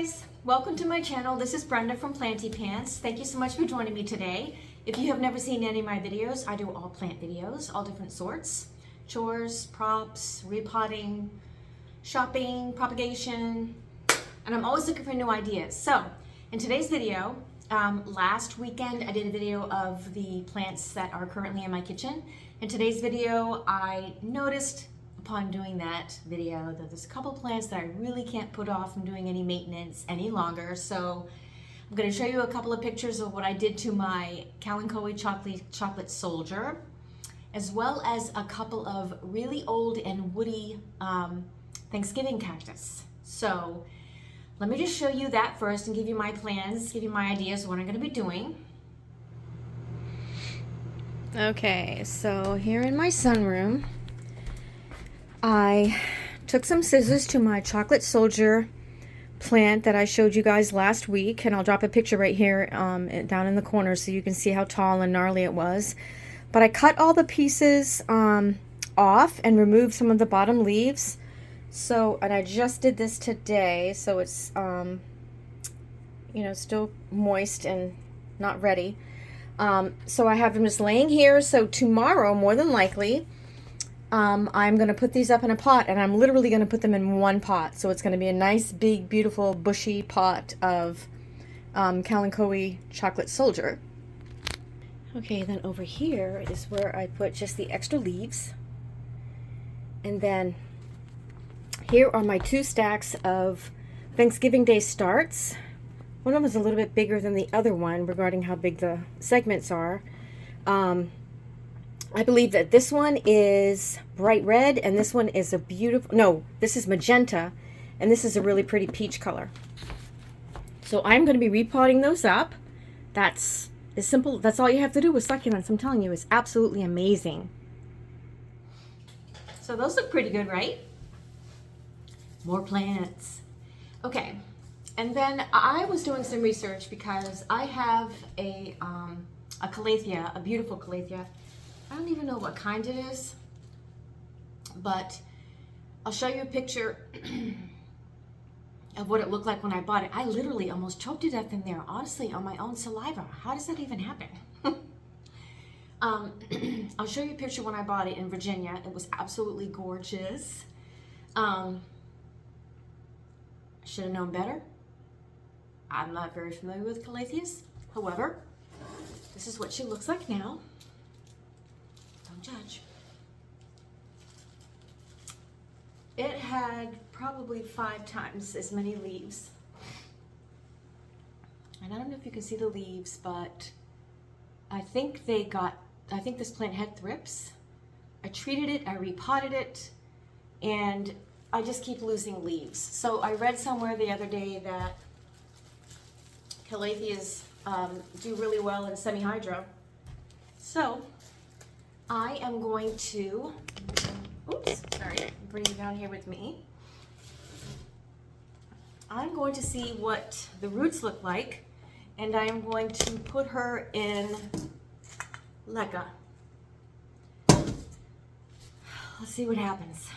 guys, welcome to my channel. This is Brenda from Planty Pants. Thank you so much for joining me today. If you have never seen any of my videos, I do all plant videos, all different sorts. Chores, props, repotting, shopping, propagation, and I'm always looking for new ideas. So, in today's video, last weekend I did a video of the plants that are currently in my kitchen. In today's video, I noticed upon doing that video that there's a couple plants that I really can't put off from doing any maintenance any longer. So I'm going to show you a couple of pictures of what I did to my Kalanchoe Choolate Soldier, as well as a couple of really old and woody Thanksgiving cactus. So let me just show you that first and give you my plans, give you my ideas of what I'm going to be doing. Okay, so here in my sunroom, I took some scissors to my Choolate Soldier plant that I showed you guys last week, and I'll drop a picture right here down in the corner so you can see how tall and gnarly it was. But I cut all the pieces off and removed some of the bottom leaves. So, and I just did this today, so it's you know, still moist and not ready. So I have them just laying here. So tomorrow, more than likely, I'm going to put these up in a pot, and I'm literally going to put them in one pot. So it's going to be a nice, big, beautiful, bushy pot of Kalanchoe Choolate Soldier. Okay, then over here is where I put just the extra leaves. And then here are my two stacks of Thanksgiving Day starts. One of them is a little bit bigger than the other one regarding how big the segments are. I believe that this one is bright red, and this one is a beautiful, no, this is magenta, and this is a really pretty peach color. So I'm going to be repotting those up. That's as simple, that's all you have to do with succulents. I'm telling you, it's absolutely amazing. So those look pretty good, right? More plants. Okay, and then I was doing some research because I have a Calathea, a beautiful Calathea. I don't even know what kind it is, but I'll show you a picture of what it looked like when I bought it. I literally almost choked to death in there, honestly, on my own saliva. How does that even happen? I'll show you a picture when I bought it in Virginia. It was absolutely gorgeous. Should have known better. I'm not very familiar with Calatheas. However, this is what she looks like now. Judge. It had probably 5 times as many leaves. And I don't know if you can see the leaves, but I think this plant had thrips. I treated it, I repotted it, and I just keep losing leaves. So I read somewhere the other day that Calatheas do really well in semi-hydro. So I am going to, oops, sorry, bring you down here with me. I'm going to see what the roots look like, and I am going to put her in leca. Let's see what happens.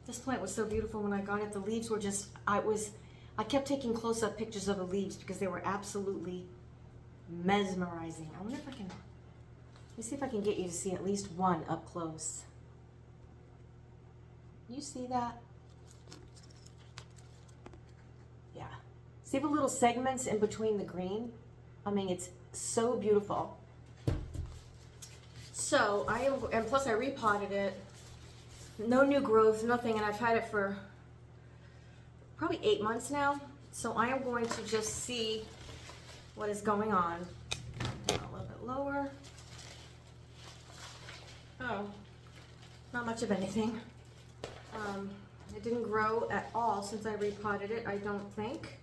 This plant was so beautiful when I got it. The leaves were just, I kept taking close-up pictures of the leaves because they were absolutely mesmerizing. I wonder if I can, let me see if I can get you to see at least one up close. You see that? Yeah. See the little segments in between the green? I mean, it's so beautiful. So and plus I repotted it. No new growth, nothing, and I've had it for probably 8 months now. So I am going to just see what is going on. A little bit lower. Oh, not much of anything. It didn't grow at all since I repotted it, I don't think.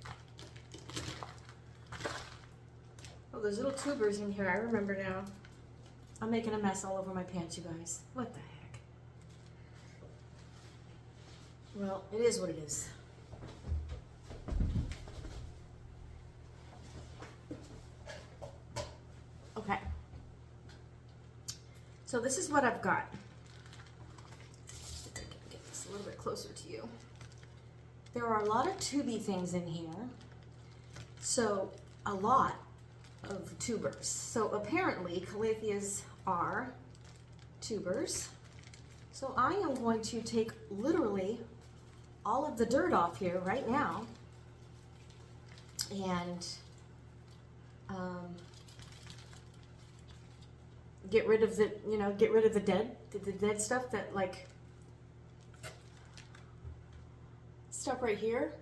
Oh, there's little tubers in here, I remember now. I'm making a mess all over my pants, you guys. What the heck? Well, it is what it is. Okay. So this is what I've got. See if I can get this a little bit closer to you. there are a lot of tubey things in here. So a lot of tubers. So apparently Calatheas are tubers. So I am going to take literally all of the dirt off here right now and get rid of the, get rid of the dead stuff, that like stuff right here.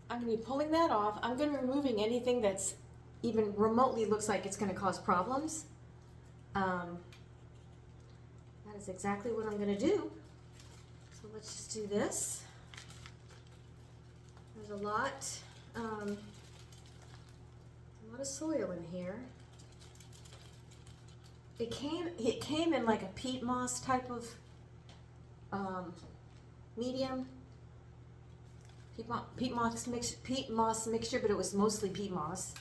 I'm going to be pulling that off. I'm going to be removing anything that's even remotely looks like it's going to cause problems. That is exactly what I'm going to do. So let's just do this. There's a lot of soil in here. It came in like a peat moss type of medium. Peat moss mixture, but it was mostly peat moss.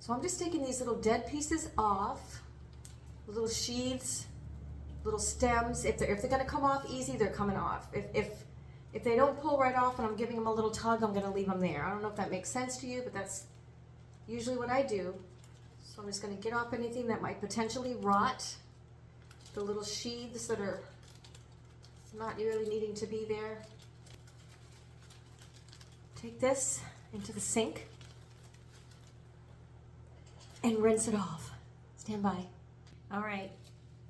So I'm just taking these little dead pieces off, little sheaths, little stems. If they're going to come off easy, they're coming off. If they don't pull right off and I'm giving them a little tug, I'm going to leave them there. I don't know if that makes sense to you, but that's usually what I do. So I'm just going to get off anything that might potentially rot, the little sheaths that are not really needing to be there. Take this into the sink and rinse it off. Stand by. All right,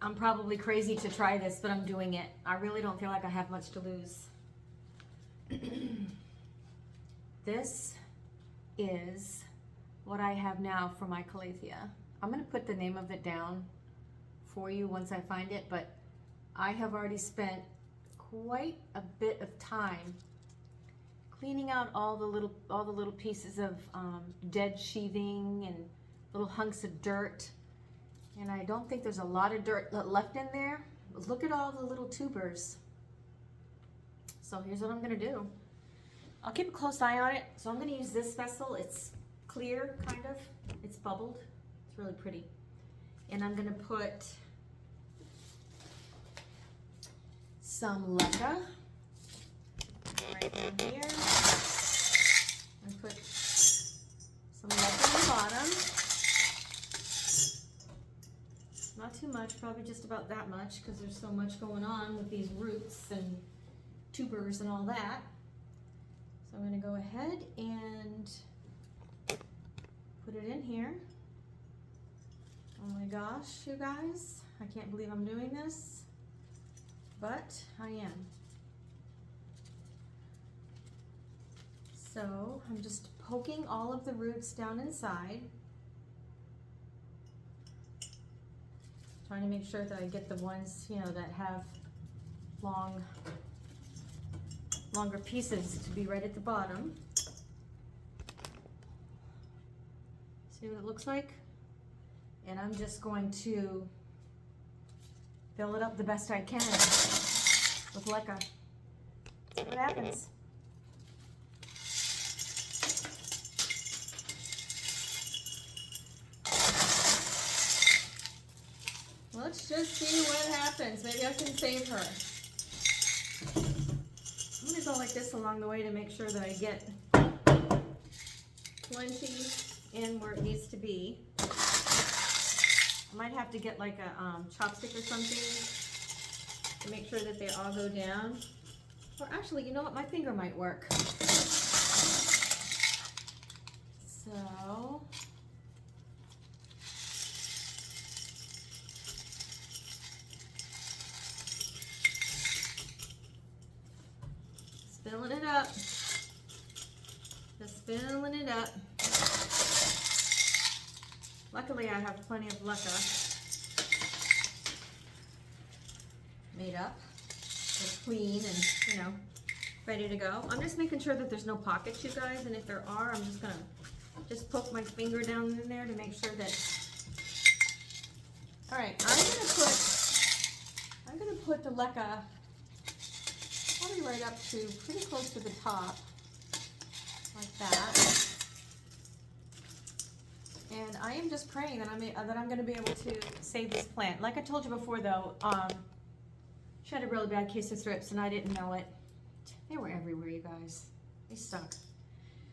I'm probably crazy to try this, but I'm doing it. I really don't feel like I have much to lose. This is what I have now for my Calathea. I'm gonna put the name of it down for you once I find it, but I have already spent quite a bit of time cleaning out all the little pieces of dead sheathing and little hunks of dirt. And I don't think there's a lot of dirt left in there. Look at all the little tubers. So here's what I'm gonna do. I'll keep a close eye on it. So I'm gonna use this vessel. It's clear, kind of. It's bubbled. It's really pretty. And I'm gonna put some leca right down here. And put some leca on the bottom. Not too much, probably just about that much, because there's so much going on with these roots and tubers and all that. So I'm going to go ahead and put it in here. Oh my gosh, you guys, I can't believe I'm doing this, but I am. So I'm just poking all of the roots down inside, trying to make sure that I get the ones, that have longer pieces to be right at the bottom. See what it looks like? And I'm just going to fill it up the best I can with leca. See what happens. Let's just see what happens. Maybe I can save her. I'm going to go like this along the way to make sure that I get plenty in where it needs to be. I might have to get like a chopstick or something to make sure that they all go down. Or actually, you know what? My finger might work. So... filling it up. Just filling it up. Luckily, I have plenty of leca made up. It's clean and, ready to go. I'm just making sure that there's no pockets, you guys, and if there are, I'm just gonna poke my finger down in there to make sure that. All right, I'm gonna put the leca probably right up to pretty close to the top, like that. And I am just praying that I'm going to be able to save this plant. Like I told you before, though, she had a really bad case of thrips, and I didn't know it. They were everywhere, you guys. They stuck.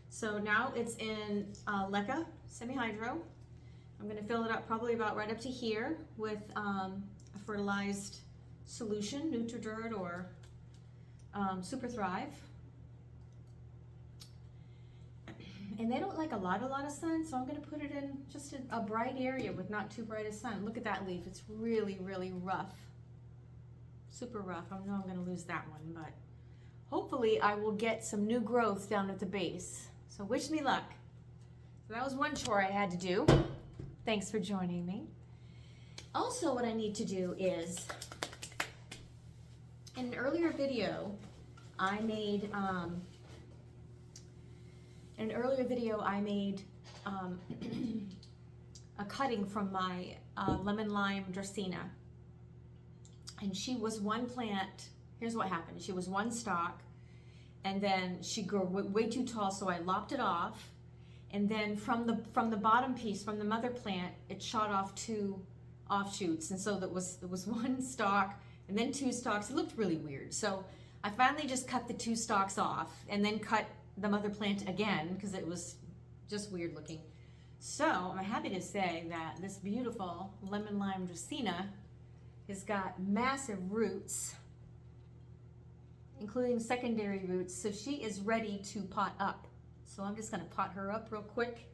So now it's in Leca semi-hydro. I'm going to fill it up probably about right up to here with a fertilized solution, Nutridirt or Super Thrive. And they don't like a lot of sun, so I'm going to put it in just a bright area with not too bright a sun. Look at that leaf. It's really, really rough. Super rough. I know I'm going to lose that one, but hopefully I will get some new growth down at the base. So wish me luck. So that was one chore I had to do. Thanks for joining me. Also, what I need to do is, in an earlier video, I made a cutting from my lemon lime Dracaena, and she was one plant. Here's what happened: she was one stalk, and then she grew way too tall, so I lopped it off, and then from the bottom piece, from the mother plant, it shot off 2 offshoots, and so it was one stalk and then 2 stalks. It looked really weird, so I finally just cut the 2 stalks off and then cut the mother plant again because it was just weird looking. So I'm happy to say that this beautiful lemon lime Dracaena has got massive roots, including secondary roots, so she is ready to pot up. So I'm just going to pot her up real quick.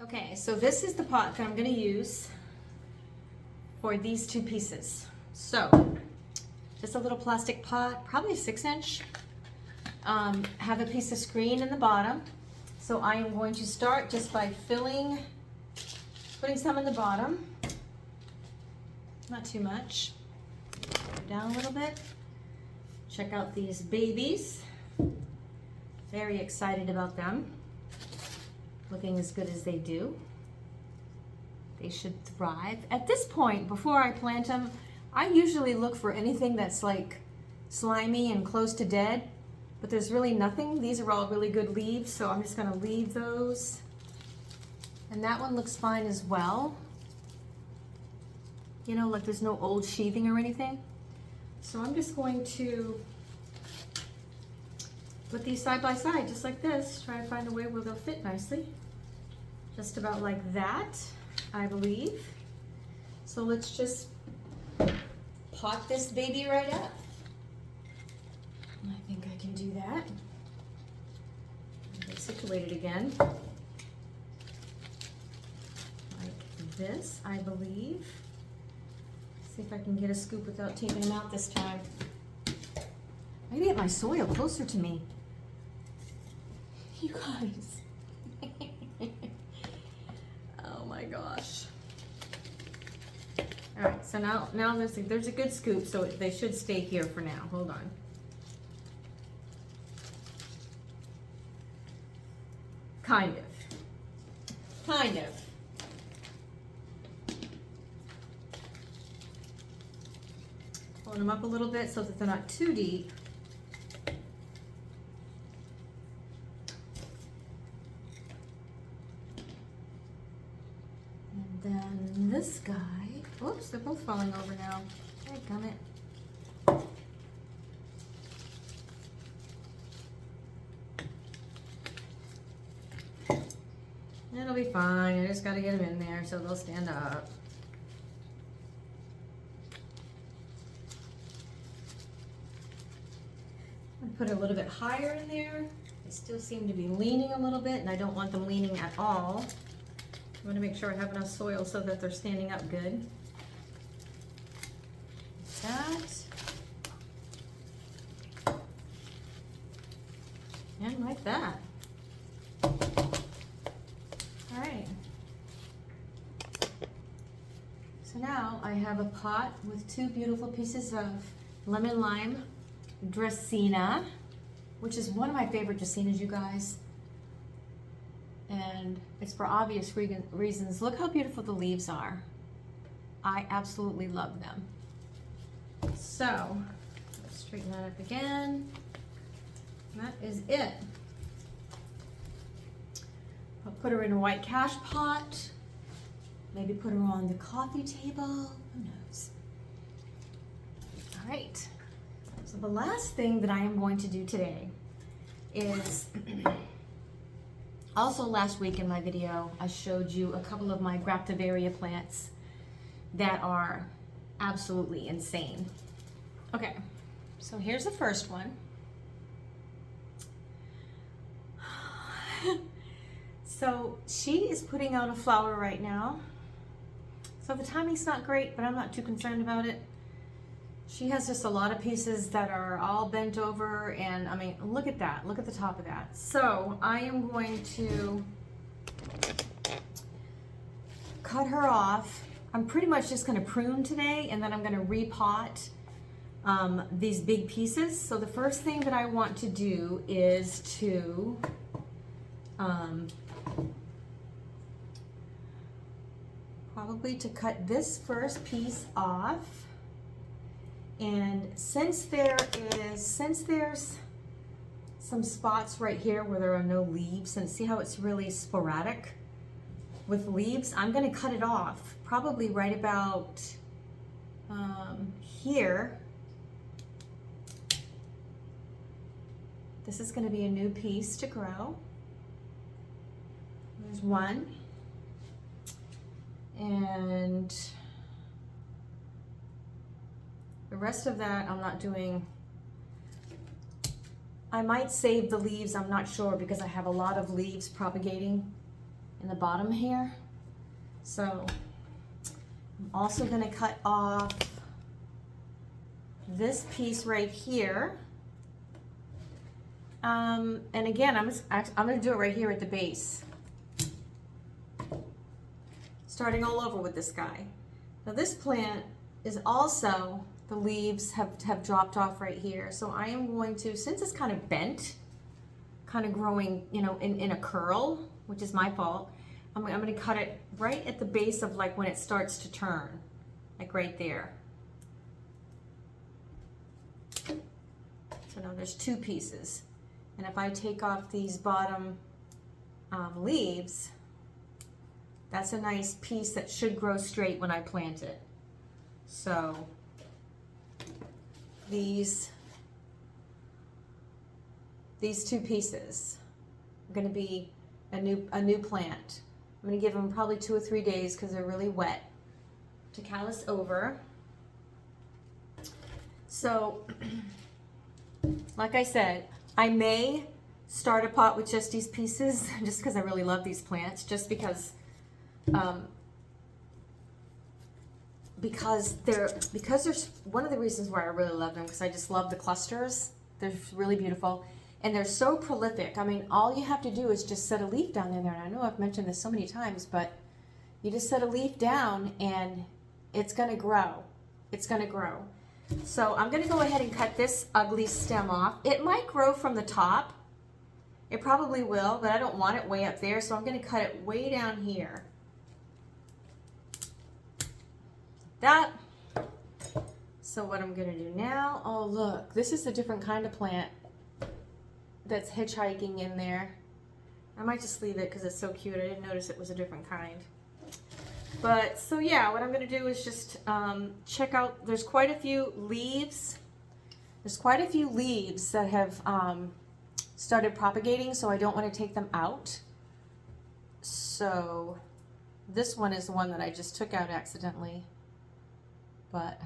Okay, so this is the pot that I'm going to use for these 2 pieces. So just a little plastic pot, probably 6-inch. Have a piece of screen in the bottom. So I am going to start just by putting some in the bottom. Not too much. Down a little bit. Check out these babies. Very excited about them. Looking as good as they do. They should thrive. At this point, before I plant them, I usually look for anything that's like slimy and close to dead, but there's really nothing. These are all really good leaves, so I'm just gonna leave those. And that one looks fine as well. You know, like there's no old sheathing or anything. So I'm just going to put these side by side, just like this. Try to find a way where they'll fit nicely. Just about like that, I believe. So let's just pot this baby right up. I think I can do that. Get situated again. Like this, I believe. See if I can get a scoop without taking them out this time. I gotta get my soil closer to me. You guys. Oh my gosh. All right, so now there's a good scoop, so they should stay here for now. Hold on. Kind of. Pulling them up a little bit so that they're not too deep. And then this guy, whoops, they're both falling over now. Dadgummit. It'll be fine. I just got to get them in there so they'll stand up. I'm going to put it a little bit higher in there. They still seem to be leaning a little bit, and I don't want them leaning at all. I want to make sure I have enough soil so that they're standing up good. Like that. And like that. All right. So now I have a pot with 2 beautiful pieces of lemon lime Dracaena, which is one of my favorite Dracaenas, you guys. And it's for obvious reasons. Look how beautiful the leaves are. I absolutely love them. So let's straighten that up again. That is it. I'll put her in a white cash pot. Maybe put her on the coffee table. Who knows? All right. So the last thing that I am going to do today is, also last week in my video, I showed you a couple of my Graptoveria plants that are absolutely insane. Okay, so here's the first one. So she is putting out a flower right now. So the timing's not great, but I'm not too concerned about it. She has just a lot of pieces that are all bent over, and I mean, look at that. Look at the top of that. So I am going to cut her off. I'm pretty much just going to prune today, and then I'm going to repot these big pieces. So the first thing that I want to do is to probably to cut this first piece off. And since there's some spots right here where there are no leaves, and see how it's really sporadic with leaves, I'm going to cut it off probably right about here. This is going to be a new piece to grow. There's one. And the rest of that I'm not doing. I might save the leaves, I'm not sure, because I have a lot of leaves propagating in the bottom here. So I'm also going to cut off this piece right here. And again, I'm going to do it right here at the base. Starting all over with this guy. Now this plant is also, the leaves have dropped off right here. So I am going to, since it's kind of bent, kind of growing, you know, in a curl, which is my fault, I'm going to cut it right at the base of like when it starts to turn, like right there. So now there's two pieces. And if I take off these bottom leaves, that's a nice piece that should grow straight when I plant it. So these two pieces are going to be a new plant. I'm going to give them probably 2 or 3 days because they're really wet to callus over. So like I said, I may start a pot with just these pieces just because I really love these plants, just because there's one of the reasons why I really love them, because I just love the clusters. They're really beautiful and they're so prolific. I mean, all you have to do is just set a leaf down in there. And I know I've mentioned this so many times, but you just set a leaf down and it's going to grow. It's going to grow. So I'm going to go ahead and cut this ugly stem off. It might grow from the top. It probably will, but I don't want it way up there, so I'm going to cut it way down here. That. So what I'm going to do now, oh look, this is a different kind of plant that's hitchhiking in there. I might just leave it because it's so cute. I didn't notice it was a different kind. But so yeah, what I'm going to do is just check out, there's quite a few leaves. There's quite a few leaves that have started propagating, so I don't want to take them out. So this one is the one that I just took out accidentally. But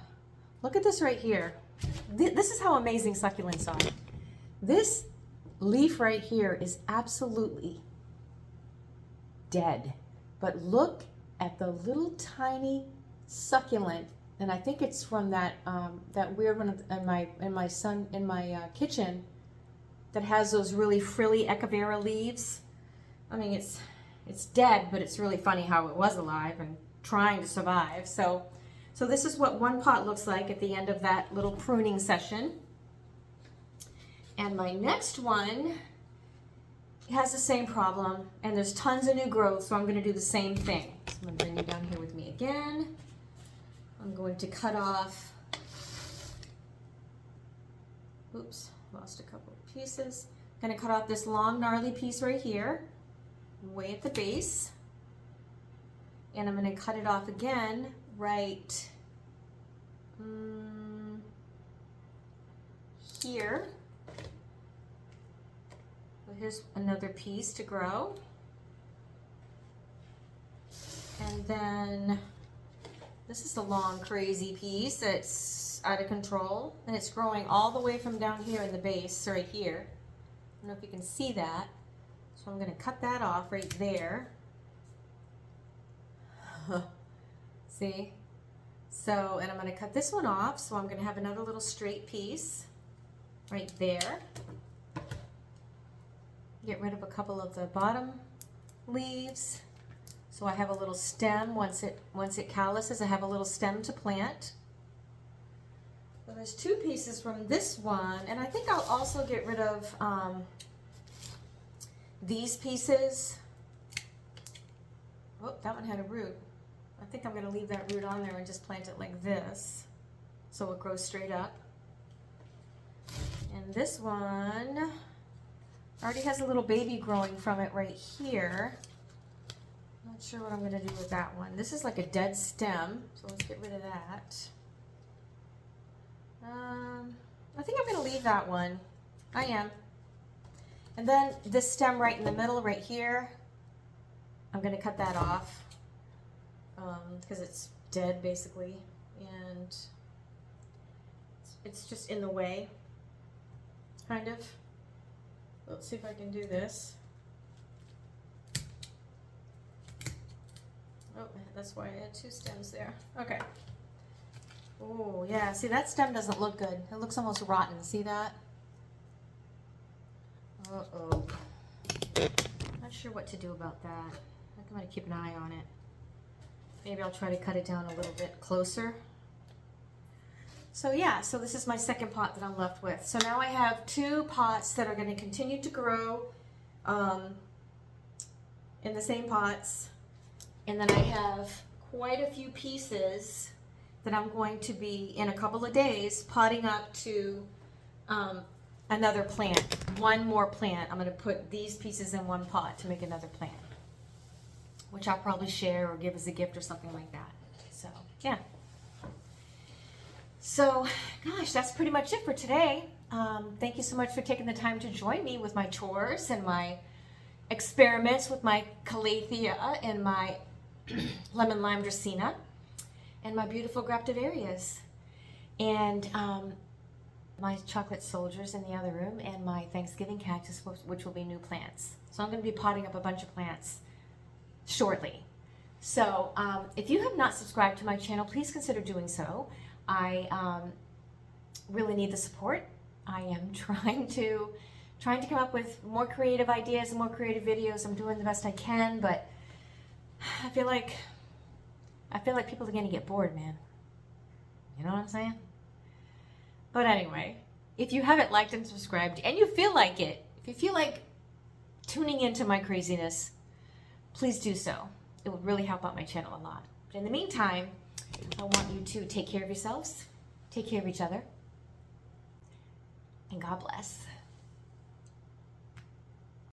look at this right here. This is how amazing succulents are. This leaf right here is absolutely dead. But look at the little tiny succulent, and I think it's from that that weird one in my kitchen that has those really frilly echevera leaves. I mean, it's dead, but it's really funny how it was alive and trying to survive. So this is what one pot looks like at the end of that little pruning session. And my next one has the same problem, and there's tons of new growth, so I'm going to do the same thing. So I'm going to bring you down here with me again. I'm going to cut off, oops, lost a couple of pieces. I'm going to cut off this long gnarly piece right here, way at the base. And I'm going to cut it off again right here. So here's another piece to grow. And then this is the long, crazy piece that's out of control. And it's growing all the way from down here in the base, right here. I don't know if you can see that. So I'm going to cut that off right there. See? So, and I'm going to cut this one off. So I'm going to have another little straight piece right there. Get rid of a couple of the bottom leaves. So I have a little stem. Once it calluses, I have a little stem to plant. So there's two pieces from this one, and I think I'll also get rid of these pieces. Oh, that one had a root. I think I'm going to leave that root on there and just plant it like this, so it grows straight up. And this one already has a little baby growing from it right here. Not sure what I'm going to do with that one. This is like a dead stem, so let's get rid of that. I think I'm going to leave that one. I am. And then this stem right in the middle, right here, I'm going to cut that off because it's dead basically, and it's just in the way, kind of. Let's see if I can do this. Oh, that's why I had two stems there. Okay. Oh, yeah. See, that stem doesn't look good. It looks almost rotten. See that? Uh-oh. Not sure what to do about that. I think I'm going to keep an eye on it. Maybe I'll try to cut it down a little bit closer. So yeah, so this is my second pot that I'm left with. So now I have two pots that are going to continue to grow in the same pots. And then I have quite a few pieces that I'm going to be, in a couple of days, potting up to another plant. One more plant. I'm going to put these pieces in one pot to make another plant, which I'll probably share or give as a gift or something like that. So, yeah. So, gosh, that's pretty much it for today. Thank you so much for taking the time to join me with my chores and my experiments with my Calathea and my lemon lime dracaena and my beautiful Graptoverias and my chocolate soldiers in the other room and my Thanksgiving cactus, which will be new plants. So I'm going to be potting up a bunch of plants shortly. So if you have not subscribed to my channel, please consider doing so. I really need the support. I am trying to come up with more creative ideas and more creative videos. I'm doing the best I can, but I feel like people are going to get bored, man. You know what I'm saying? But anyway, if you haven't liked and subscribed and you feel like it, if you feel like tuning into my craziness, please do so. It would really help out my channel a lot. But in the meantime, I want you to take care of yourselves, take care of each other, and God bless.